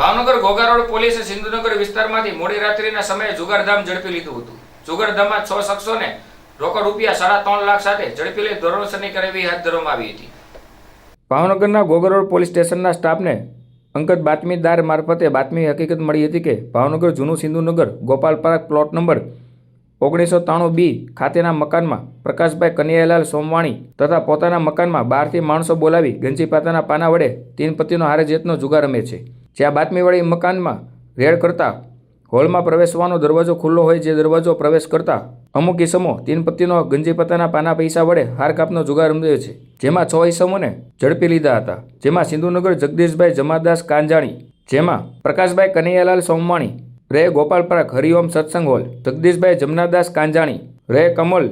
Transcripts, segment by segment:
Bhavnagar Ghogha road પોલીસે સિંધુનગર વિસ્તારમાંથી મોડી રાત્રિના સમયે જુગારધામ ઝડપી લીધું હતું। જુગારધામમાં 6 શખ્સોને રોકડ રૂપિયા 3.5 લાખ સાથે ઝડપી લઈ ધોરણસરની કાર્યવાહી હાથ ધરવામાં આવી હતી। ભાવનગરના ઘોઘા રોડ પોલીસ સ્ટેશનના સ્ટાફને અંગત બાતમીદાર મારફતે બાતમી હકીકત મળી હતી કે ભાવનગર જૂનું Sindhunagar Gopal park plot number 1993B ખાતેના મકાનમાં પ્રકાશભાઈ કનૈયાલાલ સોમવાણી તથા પોતાના મકાનમાં બહારથી માણસો બોલાવી ગંજીપાતાના પાના વડે 3 પત્તીનો હારે જેતનો જુગાર રમે છે। જ્યાં બાતમીવાળી મકાનમાં રેડ કરતા હોલમાં પ્રવેશવાનો દરવાજો ખુલ્લો હોય જે દરવાજો પ્રવેશ કરતા અમુક ઈસમો 3 પત્તીનો ગંજીપાતાના પાના પૈસા વડે હાર કાપનો જુગાર રમે છે, જેમાં 6 ઈસમોને ઝડપી લીધા હતા। જેમાં સિંધુનગર જગદીશભાઈ જમાદાસ કાંજાણી, જેમાં પ્રકાશભાઈ કનૈયાલાલ સોમવાણી રે ગોપાલ પાર્ક હરિઓમ સત્સંગ હોલ, જગદીશભાઈ જમનાદાસ કાંજાણી રે કમલ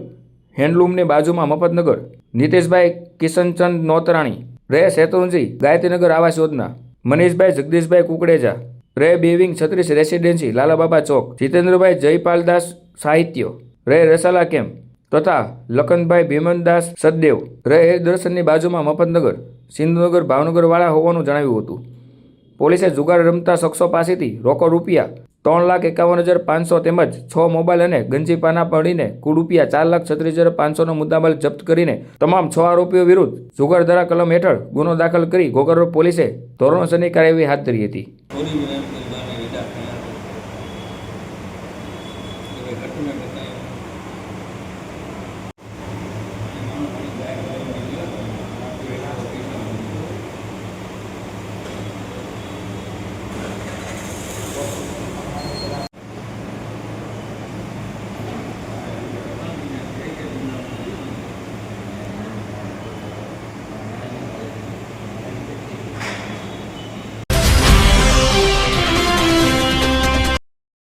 હેન્ડલૂમની બાજુમાં મફતનગર, નીતેશભાઈ કિશનચંદ નોતરાણી રે શેત્રુંજી ગાયત્રીનગર આવાસ યોજના, મનીષભાઈ જગદીશભાઈ કુકડેજા રે બેવિંગ 36 રેસિડેન્સી લાલાબાબા ચોક, જીતેન્દ્રભાઈ જયપાલદાસ સાહિત્ય રે રસાલા કેમ્પ તથા લખનભાઈ ભીમનદાસ સદદેવ રે દર્શનની બાજુમાં મફતનગર સિંધુનગર ભાવનગરવાળા હોવાનું જણાવ્યું હતું। પોલીસે જુગાર રમતા શખ્સો પાસેથી રોકડ રૂપિયા 3,51,500 તેમજ 6 મોબાઈલ અને ગંજીપાના પડીને કુલ રૂપિયા 4,36,500નો મુદ્દામાલ જપ્ત કરીને તમામ 6 આરોપીઓ વિરુદ્ધ જુગારધારા કલમ હેઠળ ગુનો દાખલ કરી ઘોઘા રોડ પોલીસે ધોરણસરની કાર્યવાહી હાથ ધરી હતી।